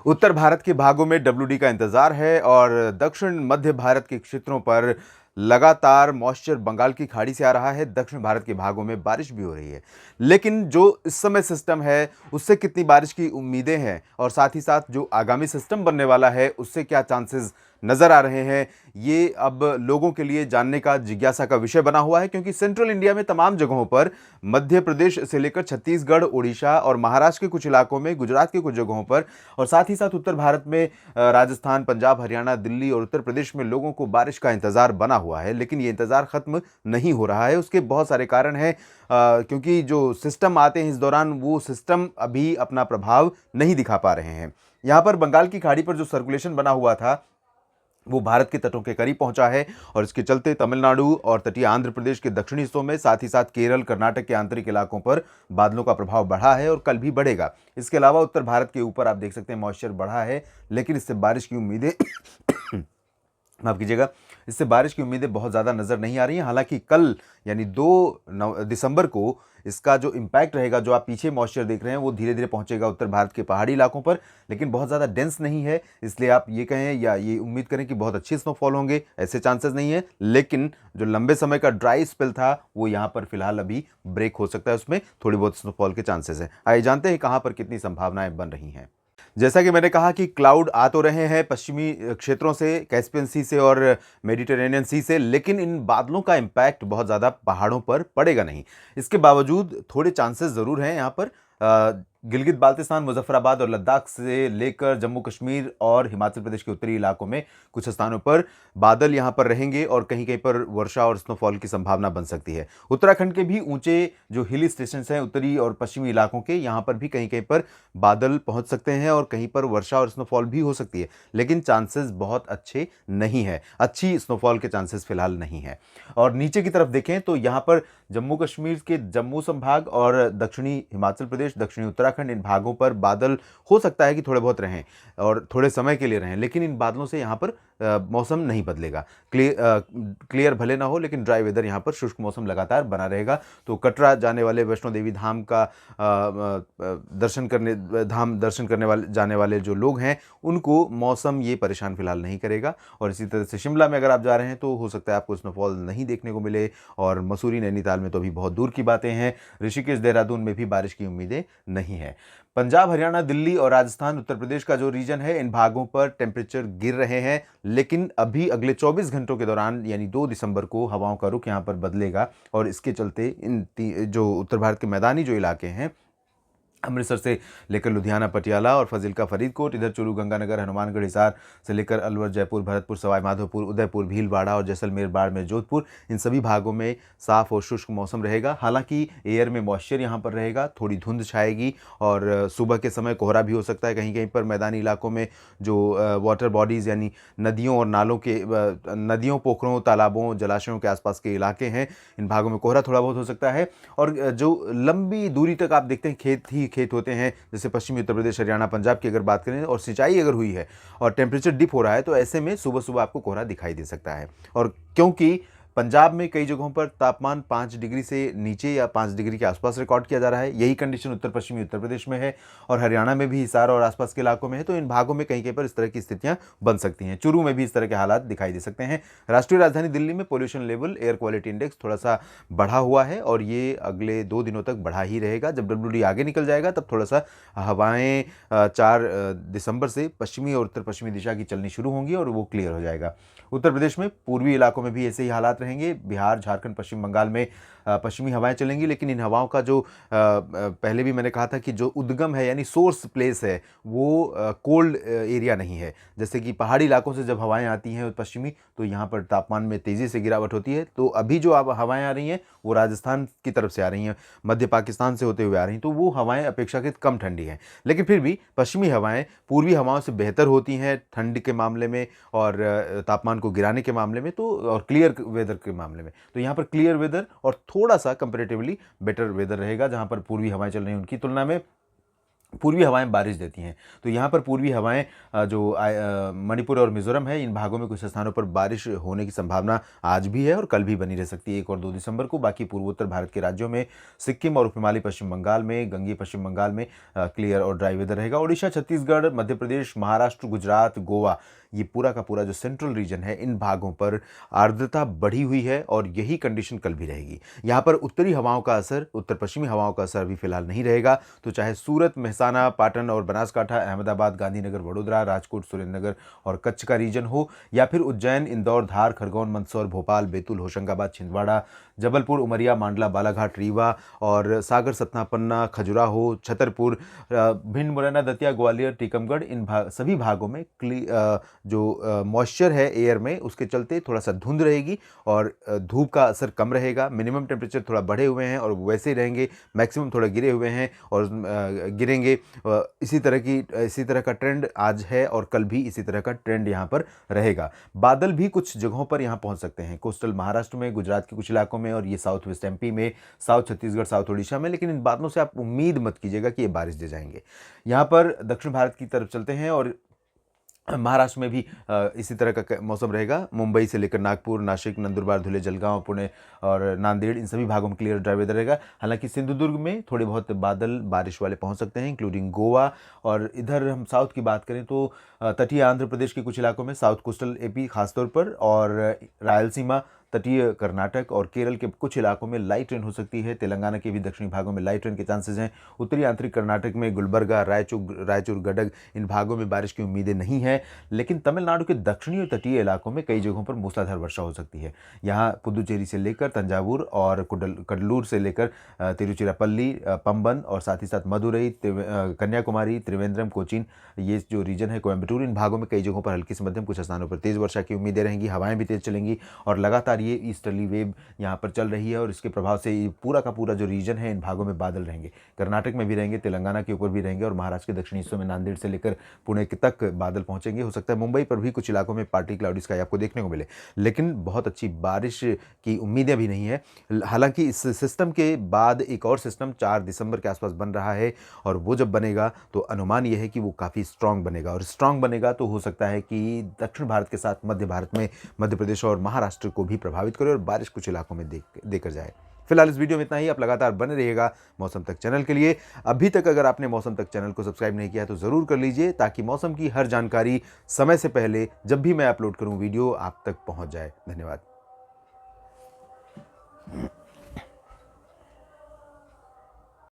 उत्तर भारत के भागों में डब्ल्यूडी का इंतजार है और दक्षिण मध्य भारत के क्षेत्रों पर लगातार मॉइस्चर बंगाल की खाड़ी से आ रहा है। दक्षिण भारत के भागों में बारिश भी हो रही है, लेकिन जो इस समय सिस्टम है उससे कितनी बारिश की उम्मीदें हैं और साथ ही साथ जो आगामी सिस्टम बनने वाला है उससे क्या चांसेस नजर आ रहे हैं, ये अब लोगों के लिए जानने का जिज्ञासा का विषय बना हुआ है। क्योंकि सेंट्रल इंडिया में तमाम जगहों पर, मध्य प्रदेश से लेकर छत्तीसगढ़, उड़ीसा और महाराष्ट्र के कुछ इलाकों में, गुजरात के कुछ जगहों पर और साथ ही साथ उत्तर भारत में राजस्थान, पंजाब, हरियाणा, दिल्ली और उत्तर प्रदेश में लोगों को बारिश का इंतजार बना हुआ है। लेकिन ये इंतजार खत्म नहीं हो रहा है। उसके बहुत सारे कारण हैं, क्योंकि जो सिस्टम आते हैं इस दौरान वो सिस्टम अभी अपना प्रभाव नहीं दिखा पा रहे हैं। यहाँ पर बंगाल की खाड़ी पर जो सर्कुलेशन बना हुआ था वो भारत के तटों के करीब पहुंचा है और इसके चलते तमिलनाडु और तटीय आंध्र प्रदेश के दक्षिणी हिस्सों में, साथ ही साथ केरल, कर्नाटक के आंतरिक इलाकों पर बादलों का प्रभाव बढ़ा है और कल भी बढ़ेगा। इसके अलावा उत्तर भारत के ऊपर आप देख सकते हैं मॉइस्चर बढ़ा है, लेकिन इससे बारिश की उम्मीदें माफ कीजिएगा, इससे बारिश की उम्मीदें बहुत ज़्यादा नज़र नहीं आ रही हैं। हालांकि कल यानी 2 दिसंबर को इसका जो इम्पैक्ट रहेगा, जो आप पीछे मॉइस्चर देख रहे हैं, वो धीरे धीरे पहुंचेगा उत्तर भारत के पहाड़ी इलाकों पर, लेकिन बहुत ज़्यादा डेंस नहीं है। इसलिए आप ये कहें या ये उम्मीद करें कि बहुत अच्छी स्नोफॉल होंगे, ऐसे चांसेस नहीं है। लेकिन जो लंबे समय का ड्राई स्पेल था वो यहाँ पर फिलहाल अभी ब्रेक हो सकता है, उसमें थोड़ी बहुत स्नोफॉल के चांसेस हैं। आइए जानते हैं कहाँ पर कितनी संभावनाएं बन रही हैं। जैसा कि मैंने कहा कि क्लाउड आ तो रहे हैं पश्चिमी क्षेत्रों से, कैस्पियन सी से और मेडिटेरेनियन सी से, लेकिन इन बादलों का इम्पैक्ट बहुत ज़्यादा पहाड़ों पर पड़ेगा नहीं। इसके बावजूद थोड़े चांसेस ज़रूर हैं यहाँ पर। गिलगित बाल्तिस्तान, मुजफ्फराबाद और लद्दाख से लेकर जम्मू कश्मीर और हिमाचल प्रदेश के उत्तरी इलाकों में कुछ स्थानों पर बादल यहाँ पर रहेंगे और कहीं कहीं पर वर्षा और स्नोफॉल की संभावना बन सकती है। उत्तराखंड के भी ऊंचे जो हिली स्टेशन हैं उत्तरी और पश्चिमी इलाकों के, यहाँ पर भी कहीं कहीं पर बादल पहुंच सकते हैं और कहीं पर वर्षा और स्नोफॉल भी हो सकती है, लेकिन चांसेस बहुत अच्छे नहीं है, अच्छी स्नोफॉल के चांसेस फिलहाल नहीं है। और नीचे की तरफ देखें तो यहाँ पर जम्मू कश्मीर के जम्मू संभाग और दक्षिणी हिमाचल प्रदेश, दक्षिणी उत्तराखंड, इन भागों पर बादल हो सकता है कि थोड़े बहुत रहें और थोड़े समय के लिए रहें, लेकिन इन बादलों से यहाँ पर मौसम नहीं बदलेगा। क्लियर भले ना हो, लेकिन ड्राई वेदर यहाँ पर, शुष्क मौसम लगातार बना रहेगा। तो कटरा जाने वाले, वैष्णो देवी धाम का दर्शन करने वाले जाने वाले जो लोग हैं उनको मौसम ये परेशान फिलहाल नहीं करेगा। और इसी तरह से शिमला में अगर आप जा रहे हैं तो हो सकता है आपको स्नोफॉल नहीं देखने को मिले, और मसूरी, नैनीताल में तो अभी बहुत दूर की बातें हैं। ऋषिकेश, देहरादून में भी बारिश की उम्मीदें नहीं है। पंजाब, हरियाणा, दिल्ली और राजस्थान, उत्तर प्रदेश का जो रीजन है, इन भागों पर टेम्परेचर गिर रहे हैं, लेकिन अभी अगले 24 घंटों के दौरान यानी 2 दिसंबर को हवाओं का रुख यहाँ पर बदलेगा और इसके चलते इन जो उत्तर भारत के मैदानी जो इलाके हैं, अमृतसर से लेकर लुधियाना, पटियाला और फाजिल्का, फरीदकोट, इधर चूरू, गंगानगर, हनुमानगढ़, हिसार से लेकर अलवर, जयपुर, भरतपुर, सवाई माधोपुर, उदयपुर, भीलवाड़ा और जैसलमेर, बाड़मेर, जोधपुर, इन सभी भागों में साफ और शुष्क मौसम रहेगा। हालांकि एयर में मॉइस्चर यहाँ पर रहेगा, थोड़ी धुंध छाएगी और सुबह के समय कोहरा भी हो सकता है। कहीं कहीं पर मैदानी इलाकों में जो वाटर बॉडीज़ यानी नदियों और नालों के, नदियों, पोखरों, तालाबों, जलाशयों के आसपास के इलाके हैं, इन भागों में कोहरा थोड़ा बहुत हो सकता है। और जो लंबी दूरी तक आप देखते हैं खेत ही खेत होते हैं, जैसे पश्चिमी उत्तर प्रदेश, हरियाणा, पंजाब की अगर बात करें, और सिंचाई अगर हुई है और टेम्परेचर डिप हो रहा है, तो ऐसे में सुबह सुबह आपको कोहरा दिखाई दे सकता है। और क्योंकि पंजाब में कई जगहों पर तापमान 5 डिग्री से नीचे या 5 डिग्री के आसपास रिकॉर्ड किया जा रहा है, यही कंडीशन उत्तर पश्चिमी उत्तर प्रदेश में है और हरियाणा में भी, हिसार और आसपास के इलाकों में है। तो इन भागों में कहीं कहीं पर इस तरह की स्थितियां बन सकती हैं। चूरू में भी इस तरह के हालात दिखाई दे सकते हैं। राष्ट्रीय राजधानी दिल्ली में pollution level, air quality index थोड़ा सा बढ़ा हुआ है और ये अगले 2 दिनों तक बढ़ा ही रहेगा। जब डब्ल्यूडी आगे निकल जाएगा तब थोड़ा सा हवाएं 4 दिसंबर से पश्चिमी और उत्तर पश्चिमी दिशा की चलनी शुरू होंगी और वो क्लियर हो जाएगा। उत्तर प्रदेश में पूर्वी इलाकों में भी ऐसे ही हालात रहेंगे। बिहार, झारखंड, पश्चिम बंगाल में पश्चिमी हवाएं चलेंगी, लेकिन इन हवाओं का जो पहले भी मैंने कहा था कि जो उद्गम है यानी सोर्स प्लेस है वो कोल्ड एरिया नहीं है। जैसे कि पहाड़ी इलाकों से जब हवाएं आती हैं पश्चिमी, तो यहाँ पर तापमान में तेज़ी से गिरावट होती है। तो अभी जो अब हवाएं आ रही हैं वो राजस्थान की तरफ से आ रही हैं, मध्य पाकिस्तान से होते हुए आ रही हैं, तो वो हवाएं अपेक्षाकृत कम ठंडी हैं। लेकिन फिर भी पश्चिमी हवाएं पूर्वी हवाओं से बेहतर होती हैं ठंड के मामले में और तापमान को गिराने के मामले में, तो और क्लियर वेदर के मामले में। तो यहाँ पर क्लियर वेदर और थोड़ा सा कंपैरेटिवली बेटर वेदर रहेगा, जहाँ पर पूर्वी हवाएं चल रही हैं उनकी तुलना में। पूर्वी हवाएं बारिश देती हैं। तो यहाँ पर पूर्वी हवाएं मणिपुर और मिज़ोरम है, इन भागों में कुछ स्थानों पर बारिश होने की संभावना आज भी है और कल भी बनी रह सकती है 1 और 2 दिसंबर को। बाकी पूर्वोत्तर भारत के राज्यों में सिक्किम और उपहिमालय पश्चिम बंगाल में, गंगेय पश्चिम बंगाल में क्लियर और ड्राई वेदर रहेगा। ओडिशा, छत्तीसगढ़, मध्य प्रदेश, महाराष्ट्र, गुजरात, गोवा, ये पूरा का पूरा जो सेंट्रल रीजन है, इन भागों पर आर्द्रता बढ़ी हुई है और यही कंडीशन कल भी रहेगी। यहाँ पर उत्तरी हवाओं का असर, उत्तर पश्चिमी हवाओं का असर अभी फिलहाल नहीं रहेगा। तो चाहे सूरत, मेहसाना, पाटन और बनासकांठा, अहमदाबाद, गांधीनगर, वडोदरा, राजकोट, सुरेंद्रनगर और कच्छ का रीजन हो, या फिर उज्जैन, इंदौर, धार, खरगोन, मंदसौर, भोपाल, बैतूल, होशंगाबाद, छिंदवाड़ा, जबलपुर, उमरिया, मांडला, बालाघाट, रीवा और सागर, सतना, पन्ना, खजुराहो, छतरपुर, भिंड, मुरैना, दतिया, ग्वालियर, टीकमगढ़, इन सभी भागों में जो मॉइस्चर है एयर में, उसके चलते थोड़ा सा धुंध रहेगी और धूप का असर कम रहेगा। मिनिमम टेम्परेचर थोड़ा बढ़े हुए हैं और वैसे ही रहेंगे, मैक्सिमम थोड़ा गिरे हुए हैं और गिरेंगे। इसी तरह का ट्रेंड आज है और कल भी इसी तरह का ट्रेंड यहाँ पर रहेगा। बादल भी कुछ जगहों पर यहाँ पहुँच सकते हैं, कोस्टल महाराष्ट्र में, गुजरात के कुछ इलाकों में और ये साउथ वेस्ट एमपी में, साउथ छत्तीसगढ़, साउथ उड़ीसा में, लेकिन इन बादलों से आप उम्मीद मत कीजिएगा कि ये बारिश दे जाएंगे। यहाँ पर दक्षिण भारत की तरफ चलते हैं और महाराष्ट्र में भी इसी तरह का मौसम रहेगा। मुंबई से लेकर नागपुर, नासिक, नंदुरबार, धुले, जलगांव, पुणे और नांदेड़, इन सभी भागों में क्लियर ड्राई वेदर रहेगा। हालांकि सिंधुदुर्ग में थोड़े बहुत बादल बारिश वाले पहुंच सकते हैं, इंक्लूडिंग गोवा। और इधर हम साउथ की बात करें तो तटीय आंध्र प्रदेश के कुछ इलाकों में, साउथ कोस्टल एपी खासतौर पर, और रायलसीमा, तटीय कर्नाटक और केरल के कुछ इलाकों में लाइट रेन हो सकती है। तेलंगाना के भी दक्षिणी भागों में लाइट रेन के चांसेस हैं। उत्तरी आंतरिक कर्नाटक में गुलबर्गा, रायचूर, गडग, इन भागों में बारिश की उम्मीदें नहीं है। लेकिन तमिलनाडु के दक्षिणी और तटीय इलाकों में कई जगहों पर मूसलाधार वर्षा हो सकती है। यहाँ पुदुचेरी से लेकर तंजावुर और कडलूर से लेकर तिरुचिरापल्ली, पंबन और साथ ही साथ मदुरई, कन्याकुमारी, त्रिवेंद्रम, कोचीन, ये जो रीजन है, कोयम्बटूर, इन भागों में कई जगहों पर हल्की से मध्यम, कुछ स्थानों पर तेज़ वर्षा की उम्मीदें रहेंगी। हवाएं भी तेज़ चलेंगी और लगातार ये ईस्टर्ली वेव यहाँ पर चल रही है और इसके प्रभाव से ये पूरा का पूरा जो रीजन है, इन भागों में बादल रहेंगे। कर्नाटक में भी रहेंगे, तेलंगाना के ऊपर भी रहेंगे और महाराष्ट्र के दक्षिणी हिस्सों में नांदेड़ से लेकर पुणे तक बादल पहुंचेंगे। हो सकता है मुंबई पर भी कुछ इलाकों में पार्टी क्लाउडी स्काई आपको देखने को मिले, लेकिन बहुत अच्छी बारिश की उम्मीदें भी नहीं है। हालांकि इस सिस्टम के बाद एक और सिस्टम 4 दिसंबर के आसपास बन रहा है और वो जब बनेगा तो अनुमान यह है कि वो काफ़ी स्ट्रांग बनेगा, और स्ट्रांग बनेगा तो हो सकता है कि दक्षिण भारत के साथ मध्य भारत में मध्य प्रदेश और महाराष्ट्र को भी प्रभावित करे और बारिश कुछ इलाकों में देकर जाए। फिलहाल इस वीडियो में इतना ही। आप लगातार बने रहिएगा मौसम तक चैनल के लिए। अभी तक अगर आपने मौसम तक चैनल को सब्सक्राइब नहीं किया है तो ज़रूर कर लीजिए, ताकि मौसम की हर जानकारी समय से पहले जब भी मैं अपलोड करूं वीडियो आप तक पहुंच जाए। धन्यवाद।